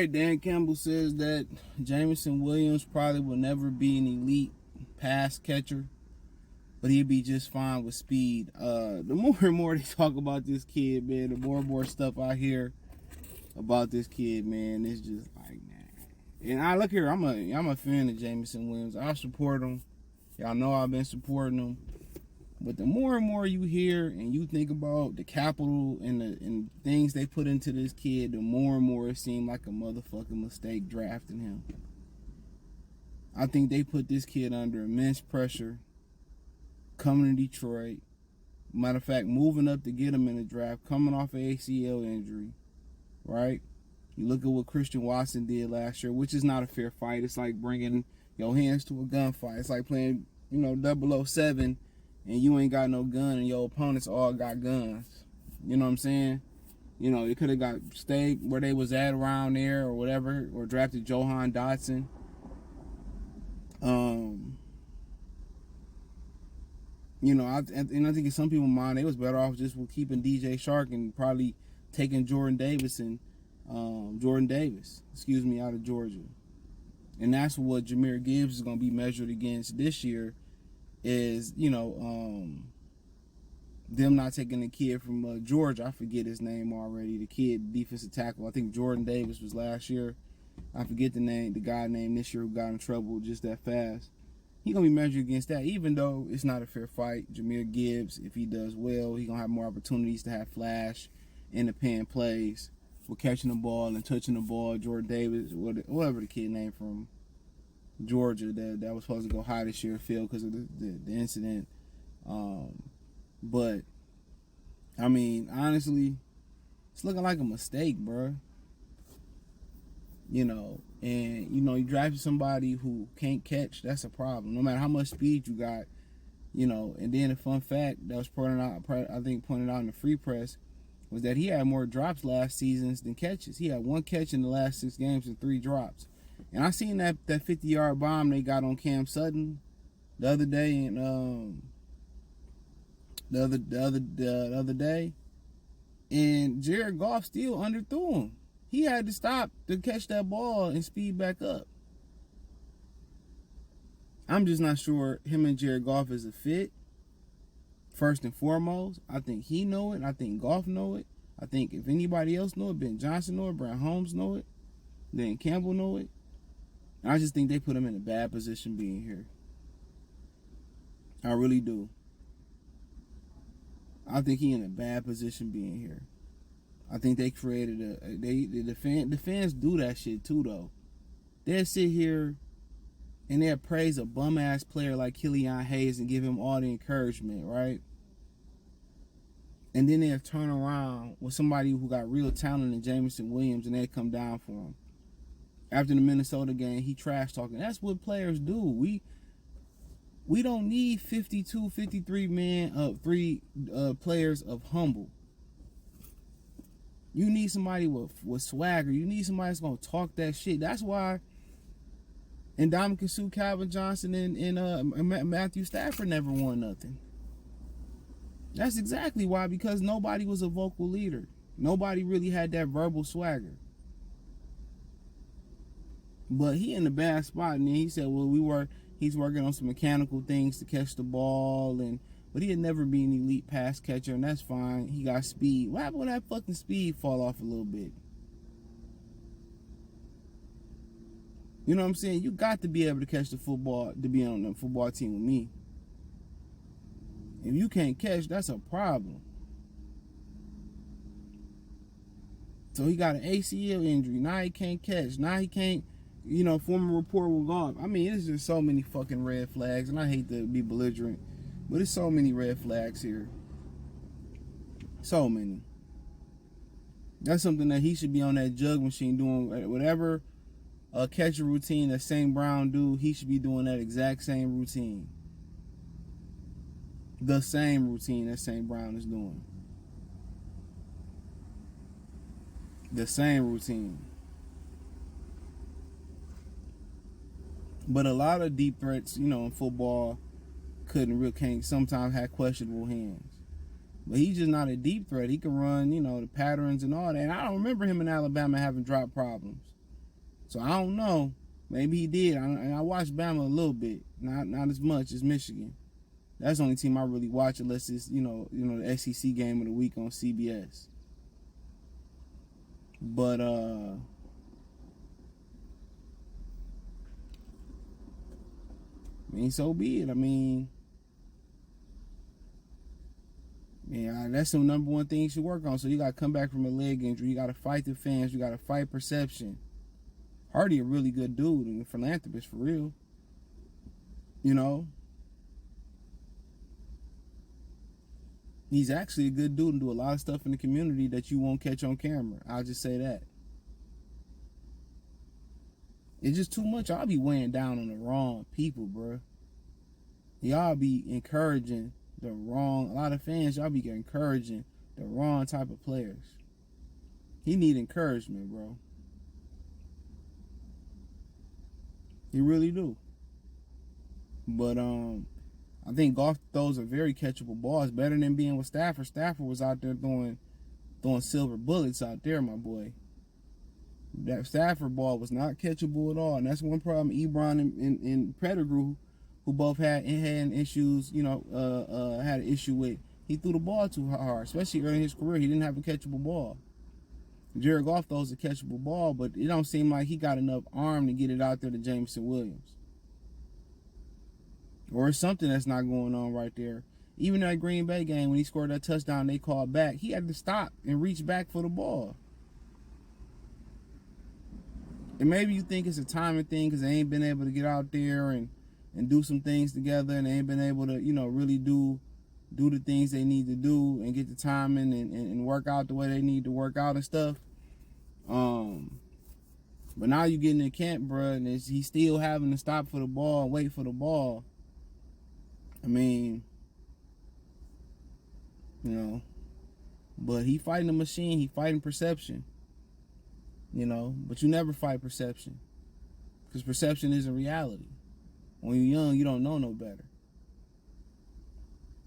right, Dan Campbell says that Jameson Williams probably will never be an elite pass catcher, but he'd be just fine with speed. The more and more they talk about this kid, man, the more and more stuff I hear about this kid, man, it's just like, man. And I look here, I'm a fan of Jameson Williams. I support him. Y'all know I've been supporting him. But the more and more you hear and you think about the capital and the things they put into this kid, the more and more it seemed like a motherfucking mistake drafting him. I think they put this kid under immense pressure coming to Detroit. Matter of fact, moving up to get him in the draft, coming off an ACL injury, right? You look at what Christian Watson did last year, which is not a fair fight. It's like bringing your hands to a gunfight. It's like playing, 007 and you ain't got no gun and your opponents all got guns. You know what I'm saying? You could have got stayed where they was at around there or whatever, or drafted Johan Dotson. I think in some people's mind they was better off just with keeping DJ Shark and probably taking Jordan Davis, out of Georgia. And that's what Jahmyr Gibbs is going to be measured against this year is, them not taking the kid from Georgia. I forget his name already. The kid, defensive tackle. I think Jordan Davis was last year. I forget the guy named this year who got in trouble just that fast. He's going to be measured against that, even though it's not a fair fight. Jahmyr Gibbs, if he does well, he's going to have more opportunities to have flash, independent plays for catching the ball and touching the ball. Jordan Davis, whatever the kid name from Georgia that was supposed to go high this year, failed because of the incident. But, I mean, honestly, it's looking like a mistake, bro. You drafted somebody who can't catch, that's a problem. No matter how much speed you got, and then a fun fact that was pointed out in the free press was that he had more drops last season than catches. He had 1 catch in the last 6 games and 3 drops. And I seen that 50-yard bomb they got on Cam Sutton the other day, and the other day, and Jared Goff still underthrew him. He had to stop to catch that ball and speed back up. I'm just not sure him and Jared Goff is a fit. First and foremost, I think he know it. I think Goff know it. I think if anybody else know it, Ben Johnson know it, Brad Holmes know it, then Campbell know it. And I just think they put him in a bad position being here. I really do. I think he in a bad position being here. I think they created the fans do that shit too though. They'll sit here and they'll praise a bum ass player like Killian Hayes and give him all the encouragement, right? And then they'll turn around with somebody who got real talent in Jameson Williams and they'll come down for him. After the Minnesota game, he trash talking. That's what players do. We don't need 52, 53 players of humble. You need somebody with swagger. You need somebody that's going to talk that shit. That's why Ndamukong Suh, Calvin Johnson, and Matthew Stafford never won nothing. That's exactly why, because nobody was a vocal leader. Nobody really had that verbal swagger. But he in a bad spot, and then he said, well, he's working on some mechanical things to catch the ball, but he'd never be an elite pass catcher, and that's fine. He got speed. What happened when that fucking speed fall off a little bit? You know what I'm saying? You got to be able to catch the football to be on the football team with me. If you can't catch, that's a problem. So he got an ACL injury. Now he can't catch. Now he can't, form a rapport with golf. I mean, it's just so many fucking red flags, and I hate to be belligerent, but there's so many red flags here. So many. That's something that he should be on that jug machine doing whatever catcher routine that St. Brown do. He should be doing that exact same routine. The same routine that St. Brown is doing. The same routine. But a lot of deep threats, in football can't sometimes have questionable hands. But he's just not a deep threat. He can run, the patterns and all that. And I don't remember him in Alabama having drop problems. So I don't know. Maybe he did. I watched Bama a little bit, not as much as Michigan. That's the only team I really watch unless it's the SEC game of the week on CBS. But I mean, so be it. I mean, yeah, that's the number one thing you should work on. So you got to come back from a leg injury. You got to fight the fans. You got to fight perception. Hardy a really good dude and a philanthropist for real. You know, he's actually a good dude and do a lot of stuff in the community that you won't catch on camera. I'll just say that. It's just too much. I'll be weighing down on the wrong people, bro. Y'all be encouraging a lot of fans, y'all be encouraging the wrong type of players. He need encouragement, bro. He really do. But I think Goff throws a very catchable ball. It's better than being with Stafford. Stafford was out there throwing silver bullets out there, my boy. That Stafford ball was not catchable at all, and that's one problem Ebron and Pettigrew, who both had issues, had an issue with. He threw the ball too hard, especially early in his career. He didn't have a catchable ball. Jared Goff throws a catchable ball, but it don't seem like he got enough arm to get it out there to Jameson Williams. Or it's something that's not going on right there. Even that Green Bay game, when he scored that touchdown they called back, he had to stop and reach back for the ball. And maybe you think it's a timing thing because they ain't been able to get out there and do some things together, and they ain't been able to, really do the things they need to do and get the timing and work out the way they need to work out and stuff. But now you get in the camp, bro, and he's still having to stop for the ball, wait for the ball. I mean, but he fighting a machine. He fighting perception. But you never fight perception because perception isn't reality. When you're young, you don't know no better.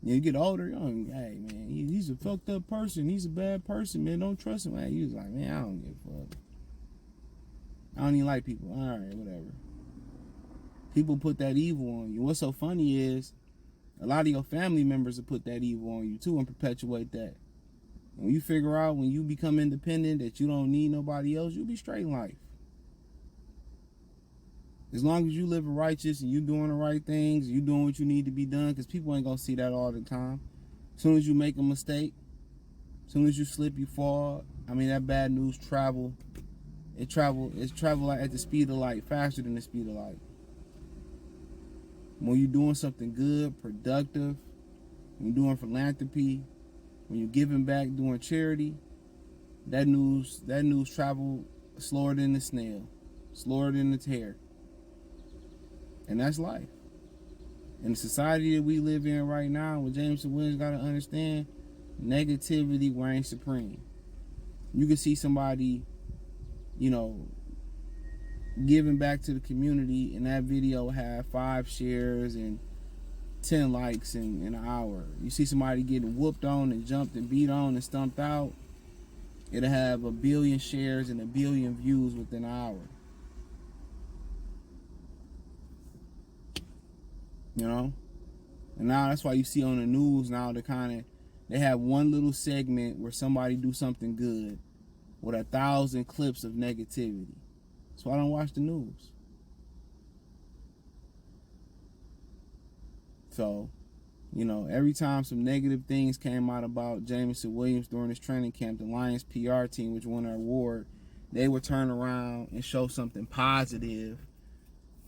You get older, hey, man, he's a fucked up person. He's a bad person, man. Don't trust him. You was like, man, I don't give a fuck. I don't even like people. All right, whatever. People put that evil on you. What's so funny is a lot of your family members will put that evil on you too and perpetuate that. When you figure out, when you become independent, that you don't need nobody else, you'll be straight in life. As long as you living righteous and you doing the right things, you doing what you need to be done, because people ain't going to see that all the time. As soon as you make a mistake, as soon as you slip, you fall. I mean, that bad news it's travel at the speed of light, faster than the speed of light. When you're doing something good, productive, when you're doing philanthropy, when you're giving back, doing charity, that news travel slower than the snail, slower than the hair. And that's life. In the society that we live in right now, what Jameson Williams got to understand, negativity reigns supreme. You can see somebody, giving back to the community, and that video have 5 shares and 10 likes in an hour. You see somebody getting whooped on and jumped and beat on and stumped out, it'll have 1 billion shares and 1 billion views within an hour. And now that's why you see on the news now they have one little segment where somebody do something good with 1,000 clips of negativity. That's why I don't watch the news. So, every time some negative things came out about Jameson Williams during his training camp, the Lions PR team, which won an award, they would turn around and show something positive.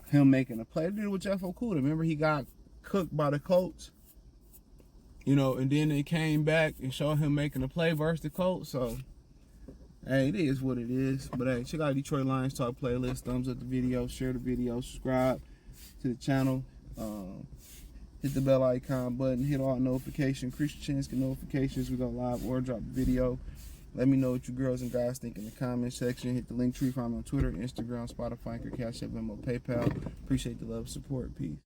Him making a play. They did it with Jeff Okuda. Remember, he got cooked by the Colts, and then they came back and showed him making a play versus the Colts. So, hey, it is what it is. But hey, check out Detroit Lions Talk playlist. Thumbs up the video, share the video, subscribe to the channel. Hit the bell icon button, hit all notifications, increase your chance to get notifications. We go live or drop a video. Let me know what you girls and guys think in the comment section. Hit the link tree, find me on Twitter, Instagram, Spotify, Anchor, Cash App, Venmo, PayPal. Appreciate the love and support. Peace.